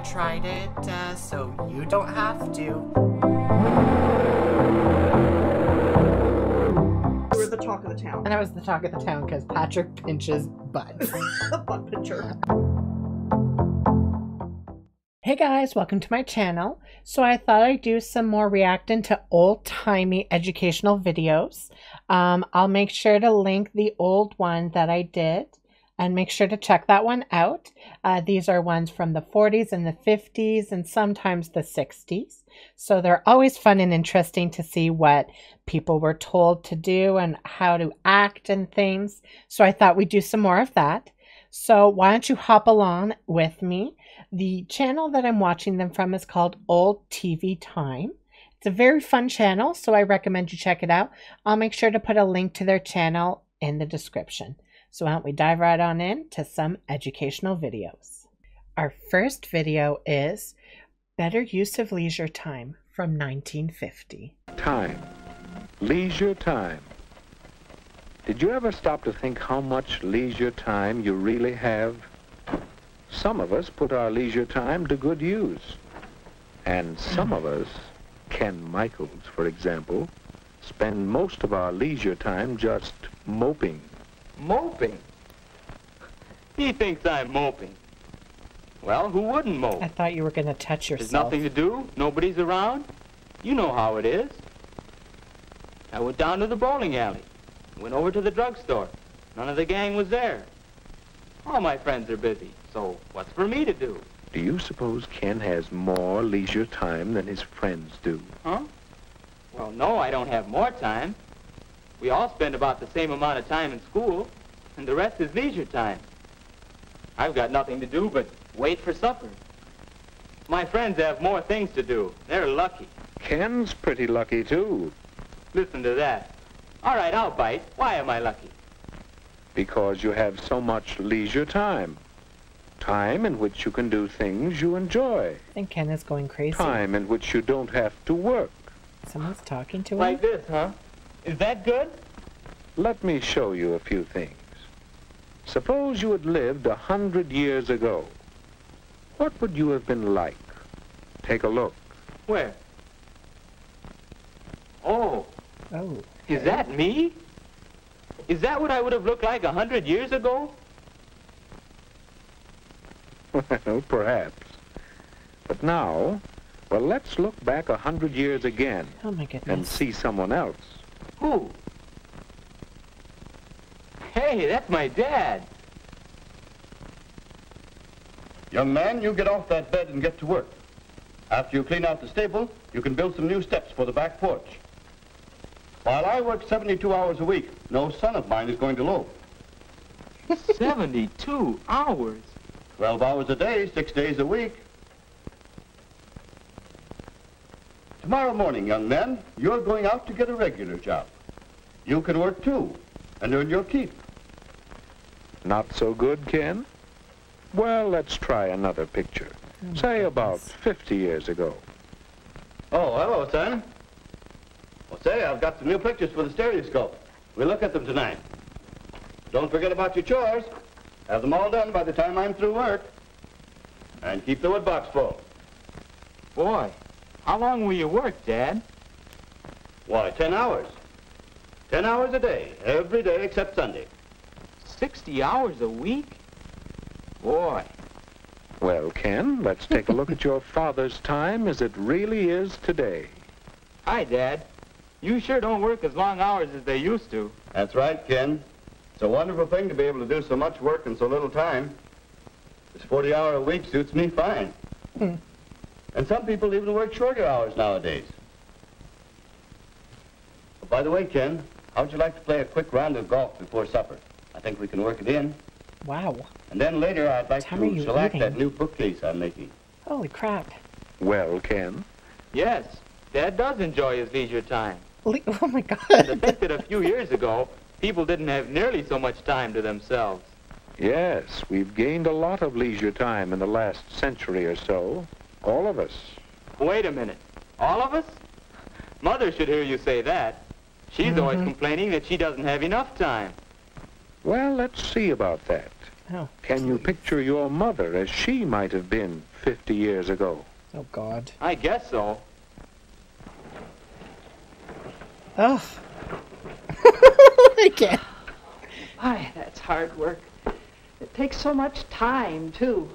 tried it, so you don't have to. You were the talk of the town. And I was the talk of the town because Patrick pinches butts. Butt pincher. Hey guys, welcome to my channel. So I thought I'd do some more reacting to old-timey educational videos. I'll make sure to link the old one that I did and make sure to check that one out. These are ones from the 40s and the 50s and sometimes the 60s. So they're always fun and interesting to see what people were told to do and how to act and things. So I thought we'd do some more of that. So why don't you hop along with me? The channel that I'm watching them from is called Old TV Time. It's a very fun channel, so I recommend you check it out. I'll make sure to put a link to their channel in the description. So why don't we dive right on in to some educational videos. Our first video is Better Use of Leisure Time from 1950. Time. Leisure time. Did you ever stop to think how much leisure time you really have? Some of us put our leisure time to good use. And some of us, Ken Michaels, for example, spend most of our leisure time just moping. Moping? He thinks I'm moping. Well, who wouldn't mope? I thought you were going to touch yourself. There's nothing to do. Nobody's around. You know how it is. I went down to the bowling alley. Went over to the drugstore. None of the gang was there. All my friends are busy, so what's for me to do? Do you suppose Ken has more leisure time than his friends do? Huh? Well, no, I don't have more time. We all spend about the same amount of time in school, and the rest is leisure time. I've got nothing to do but wait for supper. My friends have more things to do. They're lucky. Ken's pretty lucky, too. Listen to that. All right, I'll bite. Why am I lucky? Because you have so much leisure time. Time in which you can do things you enjoy. I think Ken is going crazy. Time in which you don't have to work. Someone's talking to him? Like this, huh? Is that good? Let me show you a few things. Suppose you had lived 100 years ago. What would you have been like? Take a look. Where? Oh. Oh. Is that me? Is that what I would have looked like 100 years ago? Well, perhaps. But now, well, let's look back 100 years again. Oh my goodness. And see someone else. Who? Hey, that's my dad. Young man, you get off that bed and get to work. After you clean out the stable, you can build some new steps for the back porch. While I work 72 hours a week, no son of mine is going to loaf. 72 hours? 12 hours a day, 6 days a week. Tomorrow morning, young man, you're going out to get a regular job. You can work too, and earn your keep. Not so good, Ken? Well, let's try another picture. Say about 50 years ago. Oh, hello, son. Well, say, I've got some new pictures for the stereoscope. We'll look at them tonight. Don't forget about your chores. Have them all done by the time I'm through work. And keep the wood box full. Boy, how long will you work, Dad? Why, 10 hours. 10 hours a day, every day except Sunday. 60 hours a week? Boy. Well, Ken, let's take a look at your father's time as it really is today. Hi, Dad. You sure don't work as long hours as they used to. That's right, Ken. It's a wonderful thing to be able to do so much work in so little time. This 40-hour a week suits me fine. And some people even work shorter hours nowadays. Oh, by the way, Ken, how'd you like to play a quick round of golf before supper? I think we can work it in. Wow. And then later I'd like How are you to select eating? that new bookcase I'm making. Holy crap. Well, Ken? Yes, Dad does enjoy his leisure time. Oh my God. To think that a few years ago, people didn't have nearly so much time to themselves. Yes, we've gained a lot of leisure time in the last century or so. All of us. Wait a minute. All of us? Mother should hear you say that. She's always complaining that she doesn't have enough time. Well, let's see about that. Oh. Can you picture your mother as she might have been 50 years ago? Oh, God. I guess so. Oh. I can't. My, that's hard work. It takes so much time, too.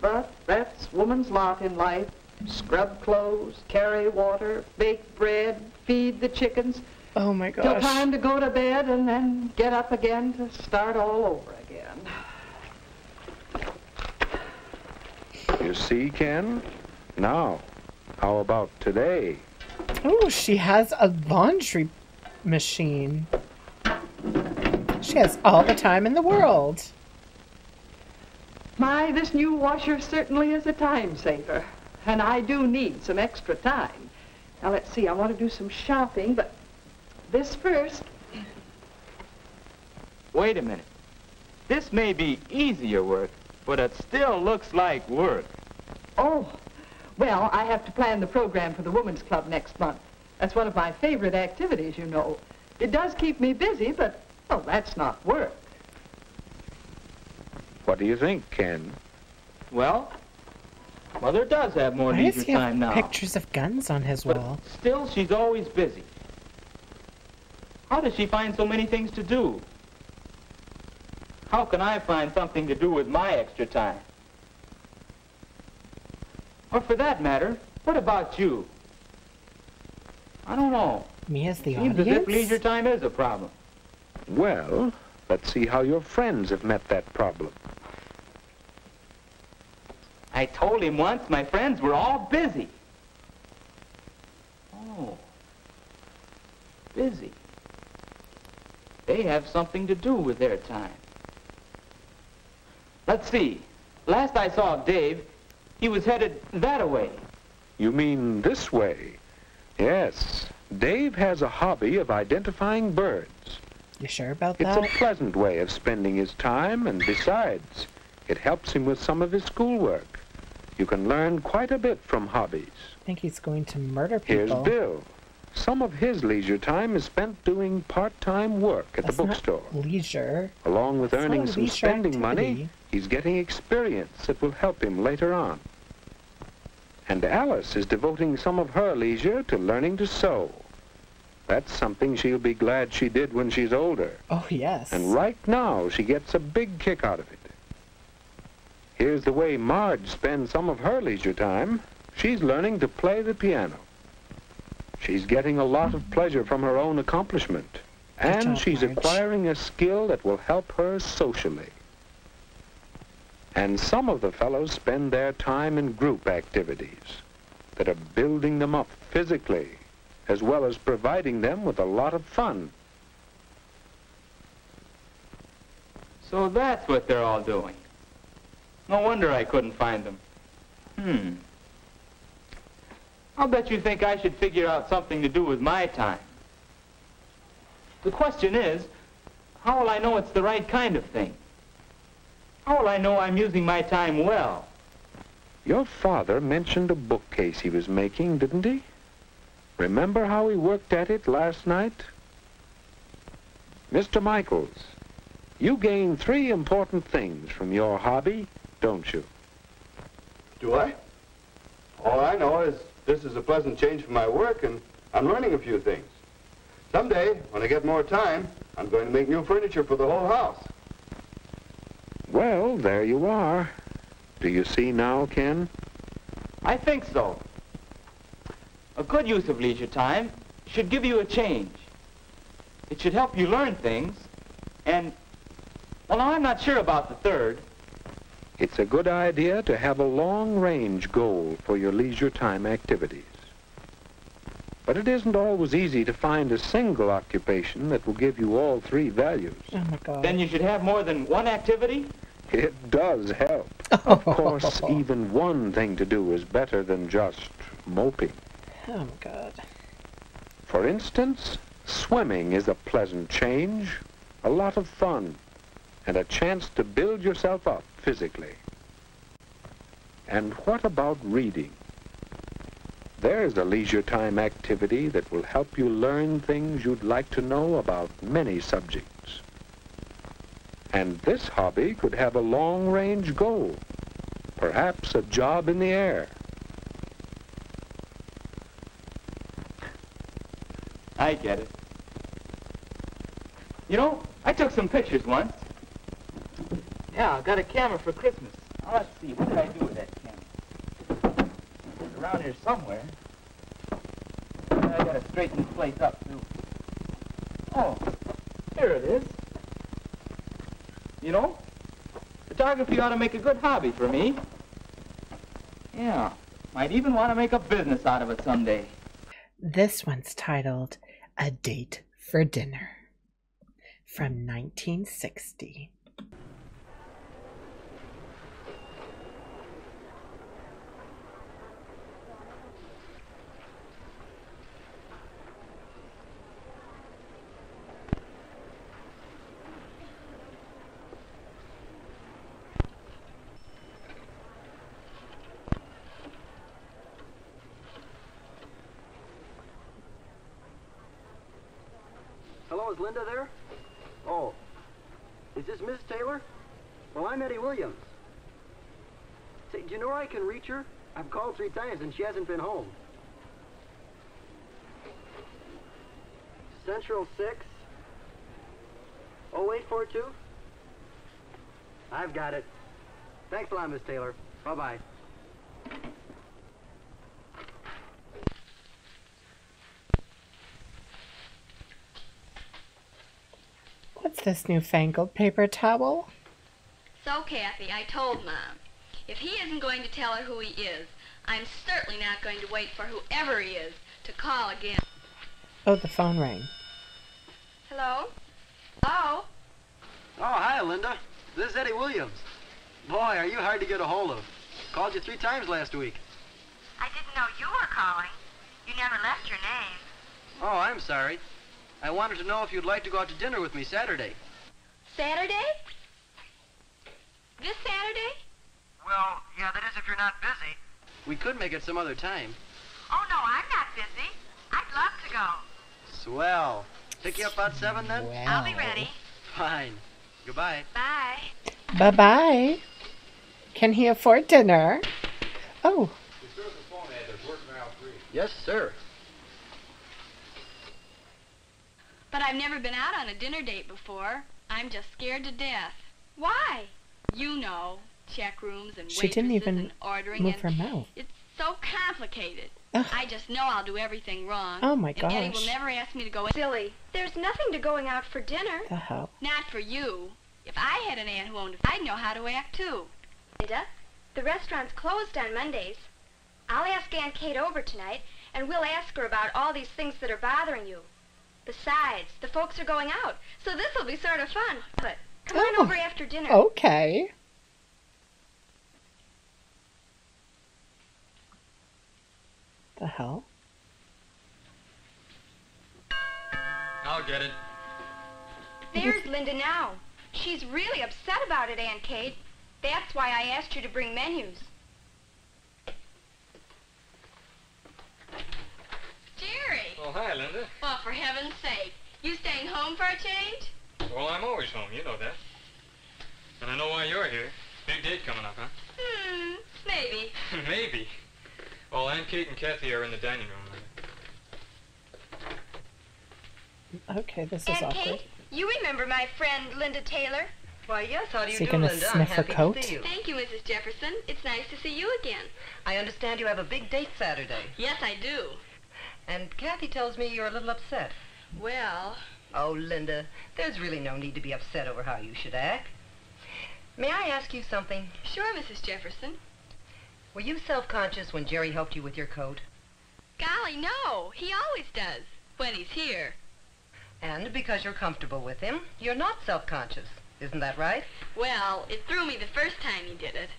But that's woman's lot in life. Scrub clothes, carry water, bake bread, feed the chickens, Oh, my till gosh. time to go to bed and then get up again to start all over again. You see, Ken? Now, how about today? Oh, she has a laundry machine. She has all the time in the world. My, this new washer certainly is a time saver. And I do need some extra time. Now, let's see, I want to do some shopping, but this first. Wait a minute. This may be easier work, but it still looks like work. Oh, well, I have to plan the program for the Women's Club next month. That's one of my favorite activities, you know. It does keep me busy, but, well, that's not work. What do you think, Ken? Well, Mother does have more Why does leisure he have time now. pictures of guns on his But wall? still, she's always busy. How does she find so many things to do? How can I find something to do with my extra time? Or for that matter, what about you? I don't know. Me as the Seems as if leisure audience? time is a problem. Well, let's see how your friends have met that problem. I told him once my friends were all busy. Oh, busy. They have something to do with their time. Let's see. Last I saw Dave, he was headed that-a-way. You mean this way? Yes. Dave has a hobby of identifying birds. You sure about It's that? a pleasant way of spending his time, and besides, it helps him with some of his schoolwork. You can learn quite a bit from hobbies. I think he's going to murder Here's people. Bill. Some of his leisure time is spent doing part-time work at That's the not bookstore. leisure. Along with That's not earning a some leisure spending money, activity. he's getting experience that will help him later on. And Alice is devoting some of her leisure to learning to sew. That's something she'll be glad she did when she's older. Oh, yes. And right now, she gets a big kick out of it. Here's the way Marge spends some of her leisure time. She's learning to play the piano. She's getting a lot of pleasure from her own accomplishment. And job, she's Marge. acquiring a skill that will help her socially. And some of the fellows spend their time in group activities that are building them up physically, as well as providing them with a lot of fun. So that's what they're all doing. No wonder I couldn't find them. I'll bet you think I should figure out something to do with my time. The question is, how will I know it's the right kind of thing? How will I know I'm using my time well? Your father mentioned a bookcase he was making, didn't he? Remember how he worked at it last night? Mr. Michaels, you gain 3 important things from your hobby, don't you? Do I? All I know is this is a pleasant change from my work, and I'm learning a few things. Someday, when I get more time, I'm going to make new furniture for the whole house. Well, there you are. Do you see now, Ken? I think so. A good use of leisure time should give you a change. It should help you learn things, and, well, now I'm not sure about the third. It's a good idea to have a long-range goal for your leisure time activities. But it isn't always easy to find a single occupation that will give you all 3 values. Oh, my God. Then you should have more than one activity? It does help. Of course, even one thing to do is better than just moping. Oh, my God. For instance, swimming is a pleasant change, a lot of fun, and a chance to build yourself up physically. And what about reading? There's a leisure time activity that will help you learn things you'd like to know about many subjects. And this hobby could have a long-range goal, perhaps a job in the air. I get it. You know, I took some pictures once. Yeah, I got a camera for Christmas. Now, let's see, what did I do with that camera? It's around here somewhere. I gotta straighten this place up, too. Oh, here it is. You know, photography ought to make a good hobby for me. Yeah, might even want to make a business out of it someday. This one's titled A Date for Dinner from 1960. Hello, is Linda there? Oh, is this Miss Taylor? Well, I'm Eddie Williams. Say, do you know where I can reach her? I've called 3 times and she hasn't been home. Central 6 0842. I've got it. Thanks a lot, Miss Taylor. Bye-bye. What's this newfangled paper towel? So, Kathy, I told Mom, if he isn't going to tell her who he is, I'm certainly not going to wait for whoever he is to call again. Oh, the phone rang. Hello? Hello? Oh, hi, Linda. This is Eddie Williams. Boy, are you hard to get a hold of. Called you 3 times last week. I didn't know you were calling. You never left your name. Oh, I'm sorry. I wanted to know if you'd like to go out to dinner with me Saturday. Saturday? This Saturday? Well, yeah, that is if you're not busy. We could make it some other time. Oh, no, I'm not busy. I'd love to go. Swell. Pick you up about 7 then? I'll be ready. Fine. Goodbye. Bye. Bye-bye. Can he afford dinner? Oh, Yes, sir. But I've never been out on a dinner date before. I'm just scared to death. Why? You know, check rooms and she didn't waitresses even and ordering, move and her mouth. it's so complicated. Ugh. I just know I'll do everything wrong. Oh, my And Eddie gosh. will never ask me to go in. Silly. There's nothing to going out for dinner. The hell? Not for you. If I had an aunt who owned I'd know how to act, too. Linda, the restaurant's closed on Mondays. I'll ask Aunt Kate over tonight, and we'll ask her about all these things that are bothering you. Besides, the folks are going out, so this'll be sort of fun. But come on Oh. over after dinner. Okay. The hell? I'll get it. There's Linda now. She's really upset about it, Aunt Kate. That's why I asked her to bring menus. Jerry! Oh, hi, Linda. Well, for heaven's sake. You staying home for a change? Well, I'm always home, you know that. And I know why you're here. Big date coming up, huh? Maybe. Maybe. Well, Aunt Kate and Kathy are in the dining room, Linda. Okay, this is Aunt awkward. Kate, you remember my friend Linda Taylor? Why, yes, how do Is you he do, gonna Linda? I'm sniff her happy coat? to see you. Thank you, Mrs. Jefferson. It's nice to see you again. I understand you have a big date Saturday. Yes, I do. And Kathy tells me you're a little upset. Well, Oh, Linda, there's really no need to be upset over how you should act. May I ask you something? sure, Mrs. Jefferson. Were you self-conscious when Jerry helped you with your coat? Golly, no. He always does. When he's here. And because you're comfortable with him, you're not self-conscious. Isn't that right? Well, it threw me the first time he did it.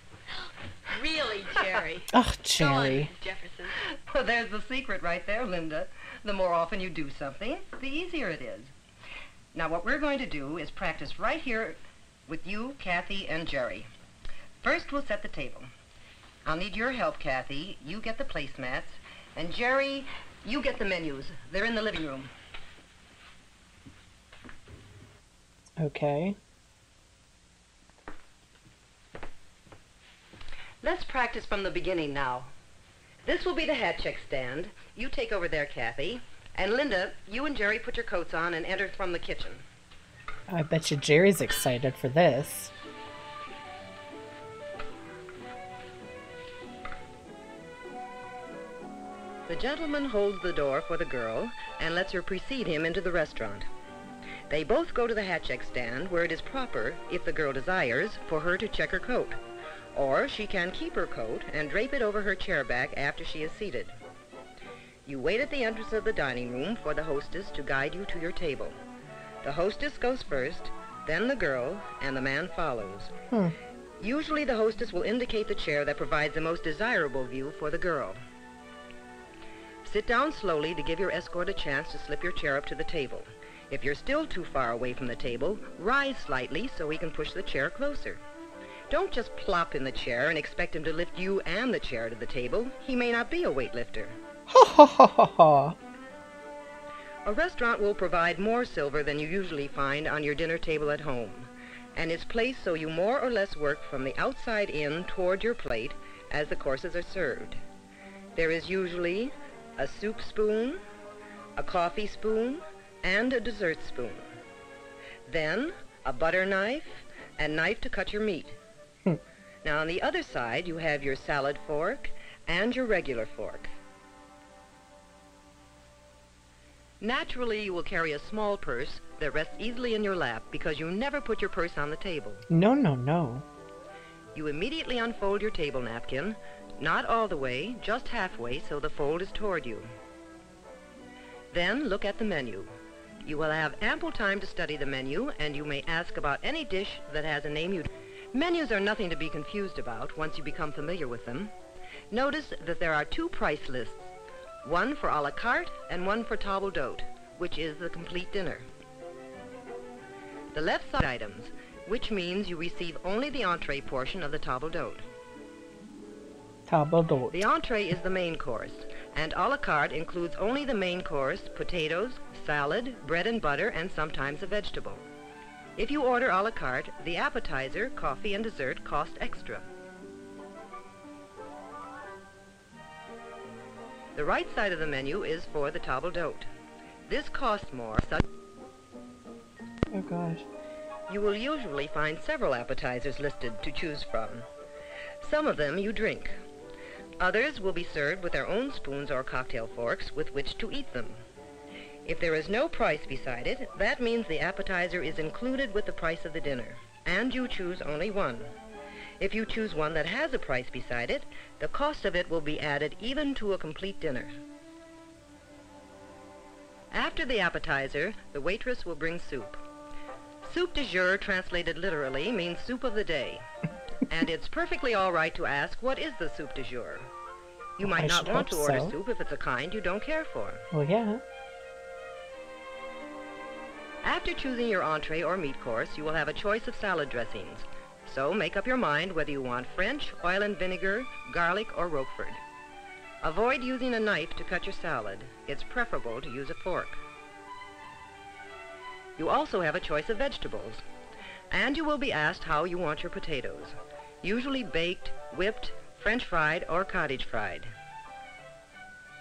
Really, Jerry. Oh, Go on, Jerry. Mrs. Jefferson. Well, there's the secret right there, Linda. The more often you do something, the easier it is. Now, what we're going to do is practice right here with you, Kathy, and Jerry. First, we'll set the table. I'll need your help, Kathy. You get the placemats. And Jerry, you get the menus. They're in the living room. Okay. Let's practice from the beginning now. This will be the hat check stand. You take over there, Kathy. And Linda, you and Jerry put your coats on and enter from the kitchen. I bet you Jerry's excited for this. The gentleman holds the door for the girl and lets her precede him into the restaurant. They both go to the hat check stand where it is proper, if the girl desires, for her to check her coat. Or she can keep her coat and drape it over her chair back after she is seated. You wait at the entrance of the dining room for the hostess to guide you to your table. The hostess goes first, then the girl, and the man follows. Usually the hostess will indicate the chair that provides the most desirable view for the girl. Sit down slowly to give your escort a chance to slip your chair up to the table. If you're still too far away from the table, rise slightly so he can push the chair closer. Don't just plop in the chair and expect him to lift you and the chair to the table. He may not be a weightlifter. Ha ha ha ha ha. A restaurant will provide more silver than you usually find on your dinner table at home, and is placed so you more or less work from the outside in toward your plate as the courses are served. There is usually a soup spoon, a coffee spoon, and a dessert spoon. Then a butter knife and knife to cut your meat. Now on the other side you have your salad fork and your regular fork. Naturally you will carry a small purse that rests easily in your lap because you never put your purse on the table. No, no, no. You immediately unfold your table napkin, not all the way, just halfway, so the fold is toward you. Then look at the menu. You will have ample time to study the menu, and you may ask about any dish that has a name you... Menus are nothing to be confused about once you become familiar with them. Notice that there are two price lists, one for a la carte and one for table d'hôte, which is the complete dinner. The left side items, which means you receive only the entree portion of the table d'hôte. Table d'hôte. The entree is the main course, and a la carte includes only the main course, potatoes, salad, bread and butter, and sometimes a vegetable. If you order a la carte, the appetizer, coffee, and dessert cost extra. The right side of the menu is for the table d'hôte. This costs more. Oh gosh. You will usually find several appetizers listed to choose from. Some of them you drink. Others will be served with their own spoons or cocktail forks with which to eat them. If there is no price beside it, that means the appetizer is included with the price of the dinner, and you choose only one. If you choose one that has a price beside it, the cost of it will be added even to a complete dinner. After the appetizer, the waitress will bring soup. Soup du jour, translated literally, means soup of the day. And it's perfectly all right to ask, what is the soup du jour? You might not want to order soup if it's a kind you don't care for. Well, yeah. After choosing your entree or meat course, you will have a choice of salad dressings. So make up your mind whether you want French, oil and vinegar, garlic, or Roquefort. Avoid using a knife to cut your salad. It's preferable to use a fork. You also have a choice of vegetables. And you will be asked how you want your potatoes. Usually baked, whipped, French fried, or cottage fried.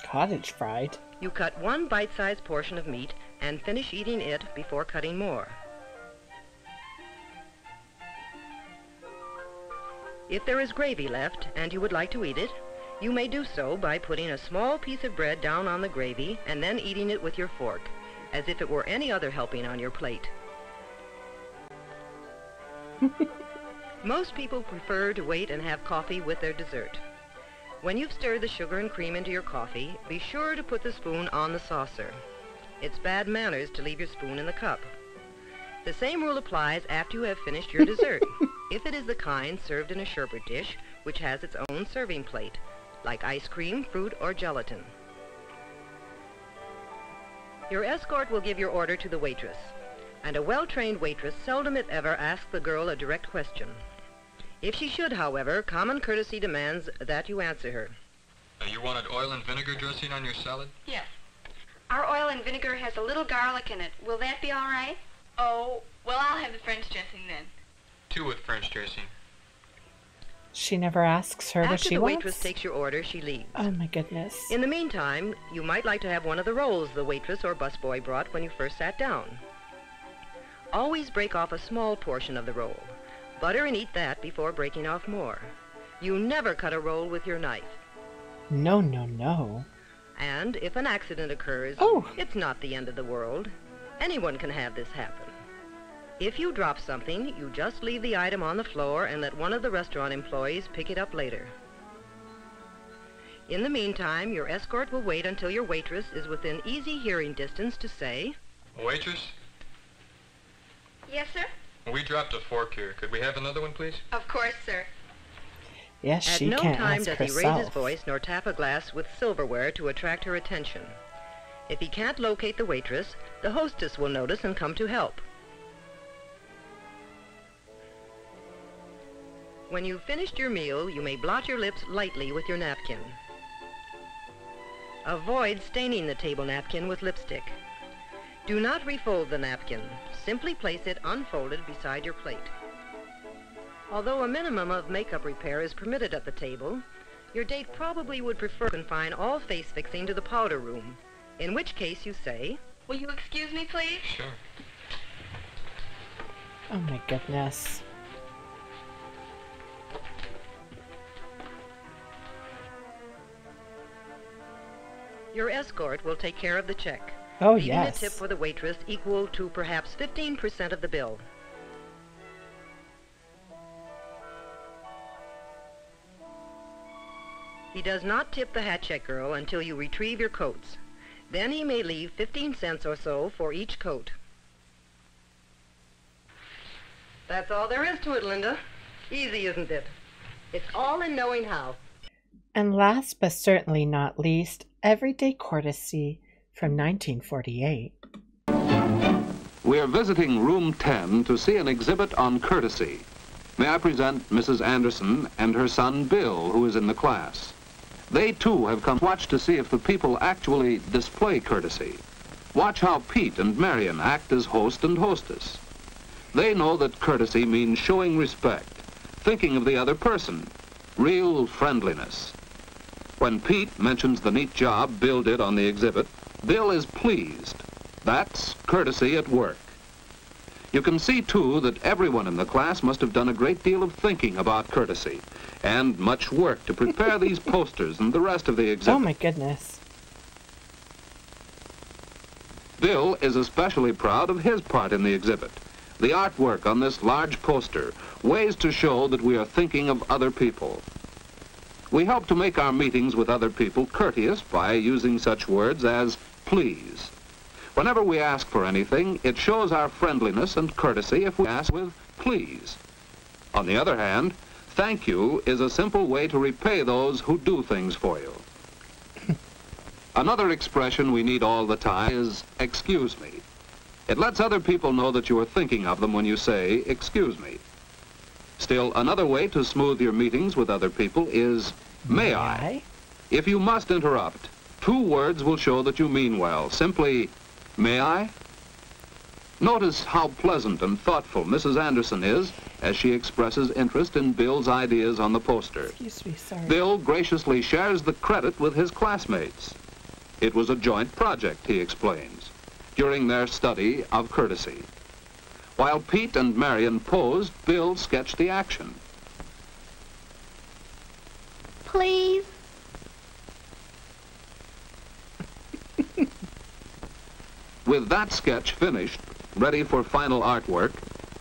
Cottage fried? You cut one bite-sized portion of meat and finish eating it before cutting more. If there is gravy left and you would like to eat it, you may do so by putting a small piece of bread down on the gravy and then eating it with your fork, as if it were any other helping on your plate. Most people prefer to wait and have coffee with their dessert. When you've stirred the sugar and cream into your coffee, be sure to put the spoon on the saucer. It's bad manners to leave your spoon in the cup. The same rule applies after you have finished your dessert, if it is the kind served in a sherbet dish, which has its own serving plate, like ice cream, fruit, or gelatin. Your escort will give your order to the waitress, and a well-trained waitress seldom if ever asks the girl a direct question. If she should, however, common courtesy demands that you answer her. You wanted oil and vinegar dressing on your salad? Yes. Our oil and vinegar has a little garlic in it. Will that be all right? Oh, well, I'll have the French dressing then. 2 with French dressing. She never asks her what After she the wants? waitress takes your order, she leaves. Oh my goodness. In the meantime, you might like to have one of the rolls the waitress or busboy brought when you first sat down. Always break off a small portion of the roll. Butter and eat that before breaking off more. You never cut a roll with your knife. No, no, no. And if an accident occurs, it's not the end of the world. Anyone can have this happen. If you drop something, you just leave the item on the floor and let one of the restaurant employees pick it up later. In the meantime, your escort will wait until your waitress is within easy hearing distance to say, Waitress, Yes, sir? we dropped a fork here. Could we have another one, please? Of course, sir. Yes, At she no can't time ask does he raise his herself. voice nor tap a glass with silverware to attract her attention. If he can't locate the waitress, the hostess will notice and come to help. When you've finished your meal, you may blot your lips lightly with your napkin. Avoid staining the table napkin with lipstick. Do not refold the napkin. Simply place it unfolded beside your plate. Although a minimum of makeup repair is permitted at the table, your date probably would prefer to confine all face fixing to the powder room, in which case you say, Will you excuse me, please? Sure. Oh my goodness. Your escort will take care of the check. Oh, leaving yes. the tip for the waitress equal to perhaps 15% of the bill. He does not tip the hat check girl until you retrieve your coats. Then he may leave 15 cents or so for each coat. That's all there is to it, Linda. Easy, isn't it? It's all in knowing how. And last but certainly not least, Everyday Courtesy from 1948. We are visiting room 10 to see an exhibit on courtesy. May I present Mrs. Anderson and her son Bill, who is in the class. They too have come to watch to see if the people actually display courtesy. Watch how Pete and Marion act as host and hostess. They know that courtesy means showing respect, thinking of the other person, real friendliness. When Pete mentions the neat job Bill did on the exhibit, Bill is pleased. That's courtesy at work. You can see, too, that everyone in the class must have done a great deal of thinking about courtesy and much work to prepare these posters and the rest of the exhibit. Oh, my goodness. Bill is especially proud of his part in the exhibit. The artwork on this large poster, ways to show that we are thinking of other people. We help to make our meetings with other people courteous by using such words as please. Whenever we ask for anything, it shows our friendliness and courtesy if we ask with please. On the other hand, thank you is a simple way to repay those who do things for you. Another expression we need all the time is excuse me. It lets other people know that you are thinking of them when you say excuse me. Still, another way to smooth your meetings with other people is may I? If you must interrupt, 2 words will show that you mean well. Simply, may I? Notice how pleasant and thoughtful Mrs. Anderson is as she expresses interest in Bill's ideas on the poster. Excuse me, sorry. Bill graciously shares the credit with his classmates. It was a joint project, he explains, during their study of courtesy. While Pete and Marion posed, Bill sketched the action. Please. With that sketch finished, ready for final artwork,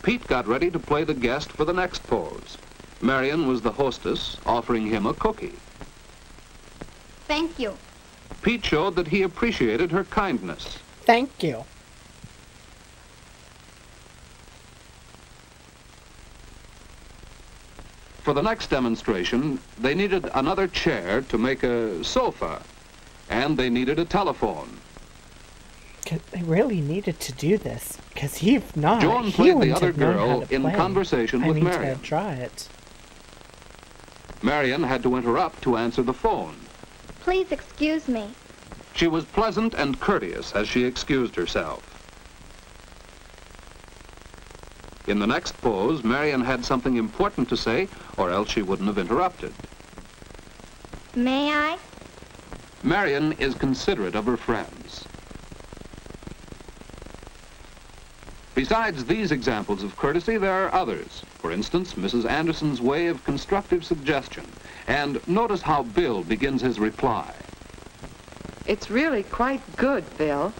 Pete got ready to play the guest for the next pose. Marion was the hostess, offering him a cookie. Thank you. Pete showed that he appreciated her kindness. Thank you. For the next demonstration, they needed another chair to make a sofa, and they needed a telephone. They really needed to do this, because if not, Joan he played the wouldn't other have known how girl to in play. conversation with Marion. to draw it. Marion had to interrupt to answer the phone. Please excuse me. She was pleasant and courteous as she excused herself. In the next pose, Marion had something important to say, or else she wouldn't have interrupted. May I? Marion is considerate of her friends. Besides these examples of courtesy, there are others. For instance, Mrs. Anderson's way of constructive suggestion. And notice how Bill begins his reply. It's really quite good, Bill.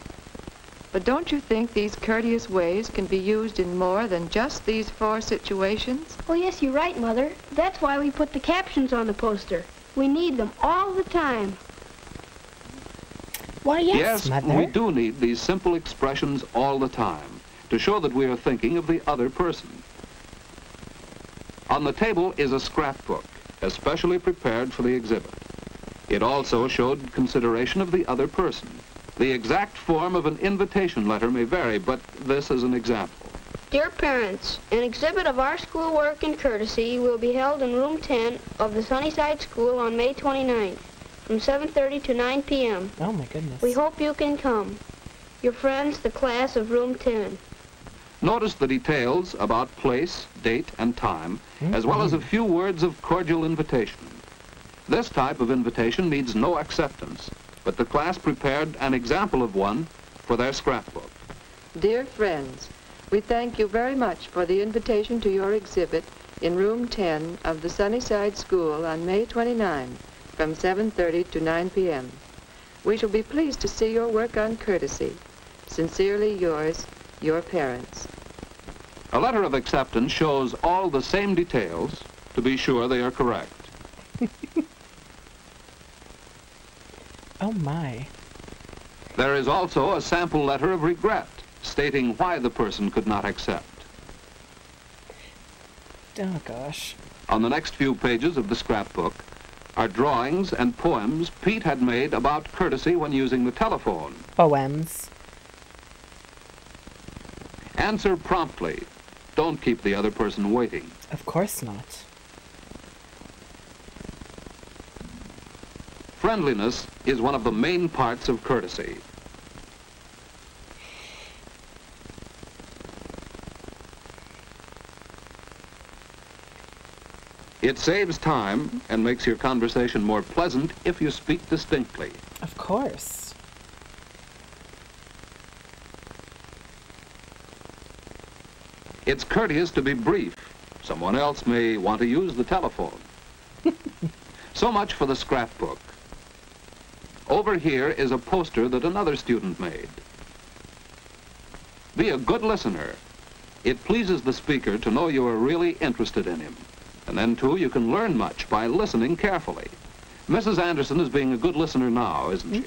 But don't you think these courteous ways can be used in more than just these 4 situations? Oh, yes, you're right, Mother. That's why we put the captions on the poster. We need them all the time. Why, yes, Mother. We do need these simple expressions all the time to show that we are thinking of the other person. On the table is a scrapbook, especially prepared for the exhibit. It also showed consideration of the other person. The exact form of an invitation letter may vary, but this is an example. Dear parents, an exhibit of our schoolwork and courtesy will be held in room 10 of the Sunnyside School on May 29th from 7:30 to 9 p.m. Oh, my goodness. We hope you can come. Your friends, the class of room 10. Notice the details about place, date, and time, as well as a few words of cordial invitation. This type of invitation needs no acceptance, but the class prepared an example of one for their scrapbook. Dear friends, we thank you very much for the invitation to your exhibit in room 10 of the Sunnyside School on May 29 from 7:30 to 9 p.m. We shall be pleased to see your work on courtesy. Sincerely yours, your parents. A letter of acceptance shows all the same details to be sure they are correct. Oh, my. There is also a sample letter of regret stating why the person could not accept. Oh, gosh. On the next few pages of the scrapbook are drawings and poems Pete had made about courtesy when using the telephone. Poems. Answer promptly. Don't keep the other person waiting. Of course not. Friendliness is one of the main parts of courtesy. It saves time and makes your conversation more pleasant if you speak distinctly. Of course. It's courteous to be brief. Someone else may want to use the telephone. So much for the scrapbook. Over here is a poster that another student made. Be a good listener. It pleases the speaker to know you are really interested in him. And then, too, you can learn much by listening carefully. Mrs. Anderson is being a good listener now, isn't she?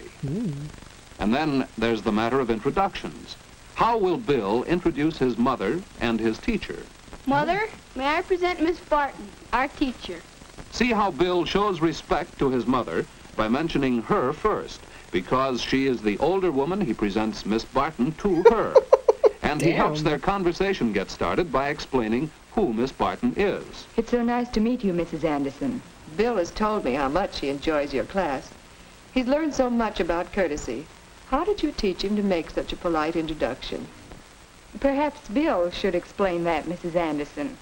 And then there's the matter of introductions. How will Bill introduce his mother and his teacher? Mother, may I present Miss Barton, our teacher? See how Bill shows respect to his mother by mentioning her first. Because she is the older woman, he presents Miss Barton to her. And he helps their conversation get started by explaining who Miss Barton is. It's so nice to meet you, Mrs. Anderson. Bill has told me how much he enjoys your class. He's learned so much about courtesy. How did you teach him to make such a polite introduction? Perhaps Bill should explain that, Mrs. Anderson.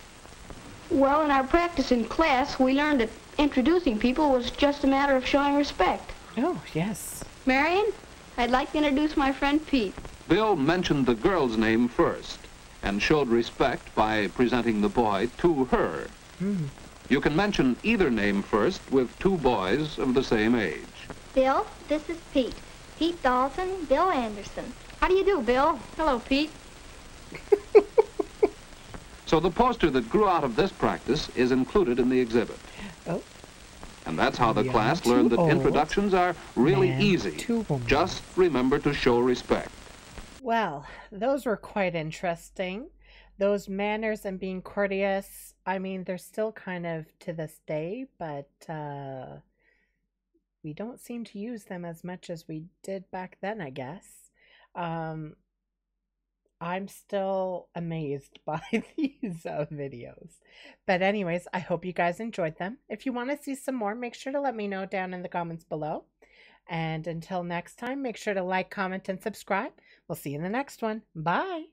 Well, in our practice in class, we learned that introducing people was just a matter of showing respect. Oh, yes. Marion, I'd like to introduce my friend Pete. Bill mentioned the girl's name first and showed respect by presenting the boy to her. You can mention either name first with two boys of the same age. Bill, this is Pete. Pete Dalton, Bill Anderson. How do you do, Bill? Hello, Pete. So the poster that grew out of this practice is included in the exhibit. Oh. And that's how the Yeah, class learned that too old. introductions are really Man, easy. too old. Just remember to show respect. Well, those were quite interesting. Those manners and being courteous, I mean, they're still kind of to this day, but we don't seem to use them as much as we did back then, I guess. I'm still amazed by these videos. But anyways, I hope you guys enjoyed them. If you want to see some more, make sure to let me know down in the comments below. And until next time, make sure to like, comment, and subscribe. We'll see you in the next one. Bye.